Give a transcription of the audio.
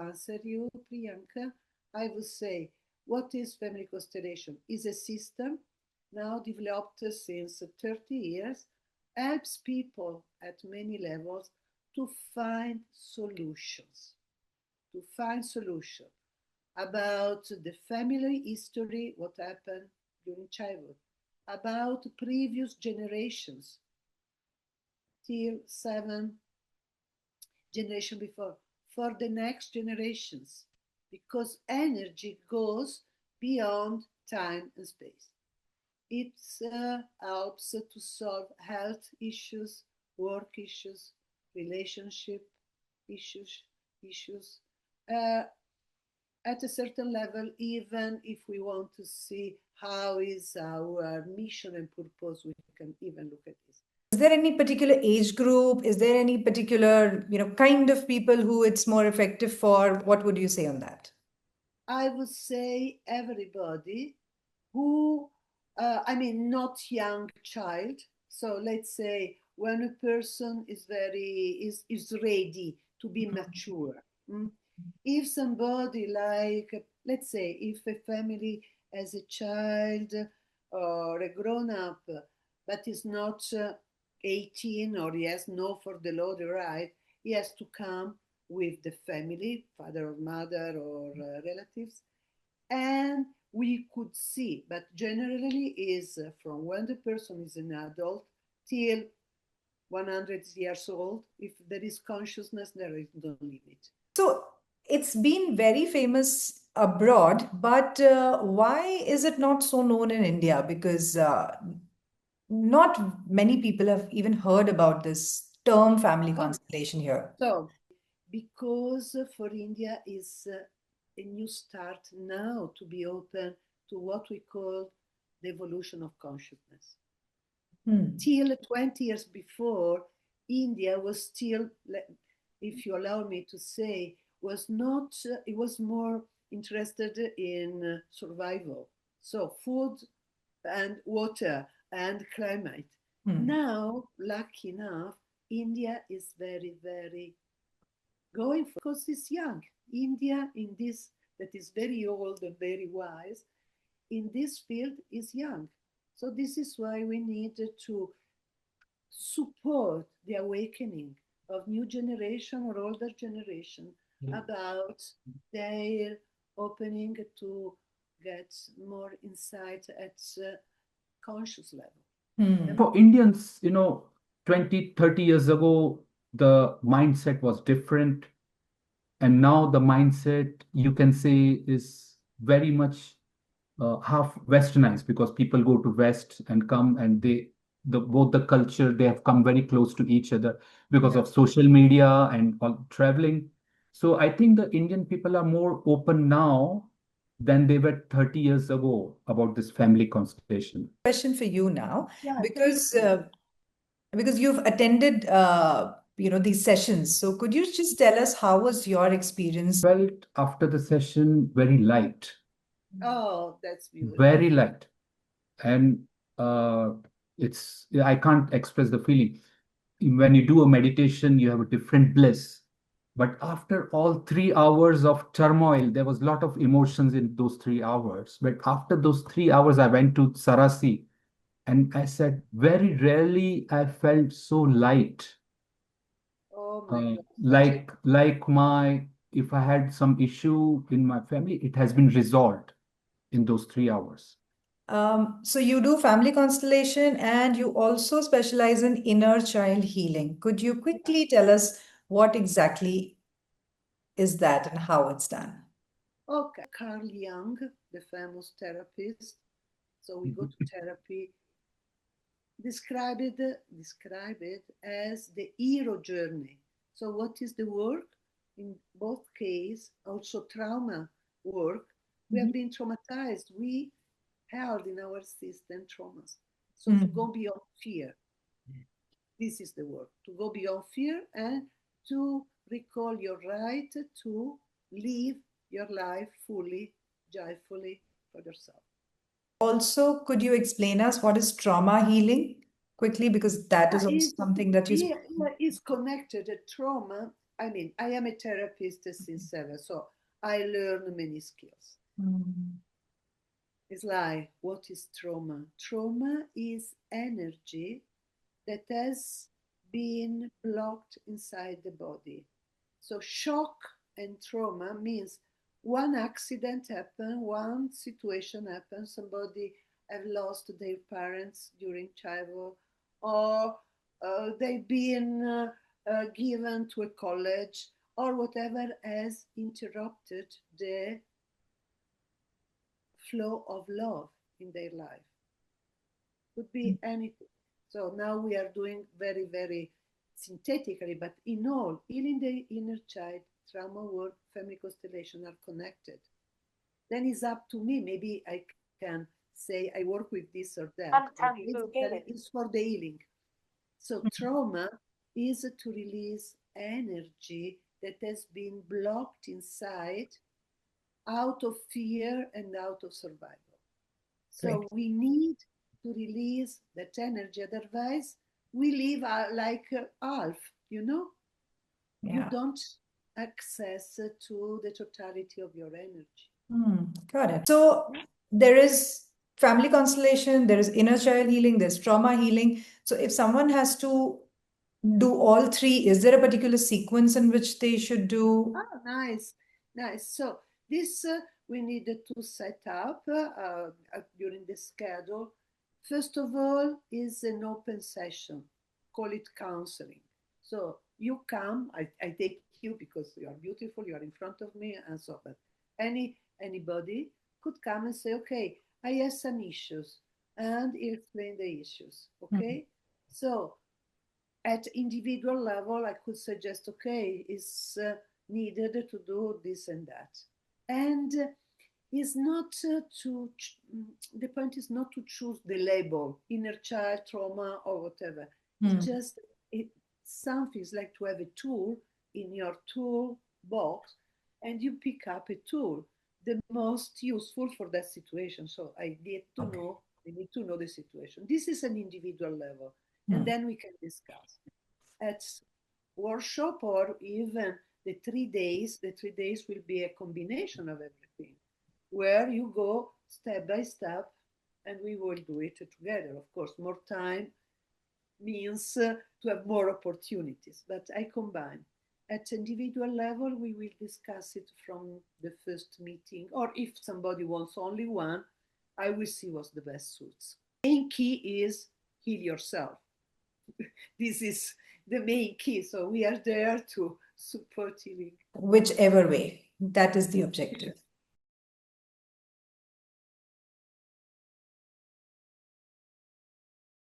answer you, Priyanka, I would say what is family constellation? Is a system now developed since 30 years, helps people at many levels to find solutions, to find solution about the family history, what happened during childhood, about previous generations till seven generation before, for the next generations, because energy goes beyond time and space. It helps to solve health issues, work issues, relationship issues. Uh, at a certain level, even if we want to see how is our mission and purpose, we can even look at this. Is there any particular age group? Is there any particular, kind of people who it's more effective for? What would you say on that? I would say everybody who, not young child. So let's say when a person is is ready to be mature. If somebody like, let's say, if a family has a child or a grown up, but is not 18 or he has no for the law the right, he has to come with the family, father or mother or relatives, and we could see, but generally is from when the person is an adult till 100 years old. If there is consciousness, there is no limit. So it's been very famous abroad, but why is it not so known in India? Because not many people have even heard about this term family constellation here. So, because for India is a new start now to be open to what we call the evolution of consciousness. Till 20 years before, India was still, if you allow me to say, was not, it was more interested in survival. So food and water and climate. Now, lucky enough, India is very, very going for, because it's young. India in this, that is very old and very wise, in this field is young. So this is why we need to support the awakening of new generation or older generation about their opening to get more insight at conscious level. For Indians, 20, 30 years ago, the mindset was different. And now the mindset, you can say, is very much half westernized, because people go to West and come, and both the culture, they have come very close to each other because of social media and all traveling. So I think the Indian people are more open now than they were 30 years ago about this family constellation. Question for you now, Yeah, because you've attended these sessions. So could you just tell us how was your experience? Felt after the session very light. Oh, that's beautiful. Very light. And I can't express the feeling. When you do a meditation, you have a different bliss. But after all 3 hours of turmoil, there was a lot of emotions in those 3 hours. But after those 3 hours, I went to Sarasi, and I said, very rarely I felt so light. Oh my God. If I had some issue in my family, it has been resolved in those 3 hours. So you do family constellation and you also specialize in inner child healing. Could you quickly tell us what exactly is that and how it's done? Okay, Carl Jung, the famous therapist. So we go to therapy. Describe it as the hero journey. So what is the work? In both cases, also trauma work. We have been traumatized. We held in our system traumas. So to go beyond fear. This is the work. To go beyond fear and to recall your right to live your life fully, joyfully for yourself. Also, could you explain us what is trauma healing quickly? Because that is also something that you... Is connected. Trauma I mean, I am a therapist since 7, so I learned many skills. It's like, what is trauma? Trauma is energy that has been blocked inside the body. So shock and trauma means one accident happened, one situation happened, somebody have lost their parents during childhood, or they've been given to a college, or whatever has interrupted the flow of love in their life. Could be anything. So now we are doing very, very synthetically, but in all, healing the inner child, trauma work, family constellation are connected. Then it's up to me. Maybe I can say I work with this or that. Basically, it's for the healing. So trauma is to release energy that has been blocked inside out of fear and out of survival. So we need to release that energy. Otherwise, we live like half, you know? You don't access to the totality of your energy. Got it. So there is family constellation, there is inner child healing, there's trauma healing. So if someone has to do all three, is there a particular sequence in which they should do? Oh, nice, nice. So this we needed to set up during the schedule. First of all is an open session, call it counseling. So you come, I take you because you are beautiful, you are in front of me, and so, but anybody could come and say, okay, I have some issues, and explain the issues, okay? So at individual level, I could suggest, okay, it's needed to do this and that. And is not the point is not to choose the label, inner child, trauma, or whatever. It's just, something is like to have a tool in your tool box, and you pick up a tool, the most useful for that situation. So I need to know the situation. This is an individual level, and then we can discuss. At workshop or even the 3 days, will be a combination of everything, where you go step by step, and we will do it together. Of course, more time means to have more opportunities, but I combine. At individual level, we will discuss it from the first meeting, or if somebody wants only one, I will see what's the best suits. The main key is heal yourself. This is the main key. So we are there to support healing. Whichever way, that is the objective.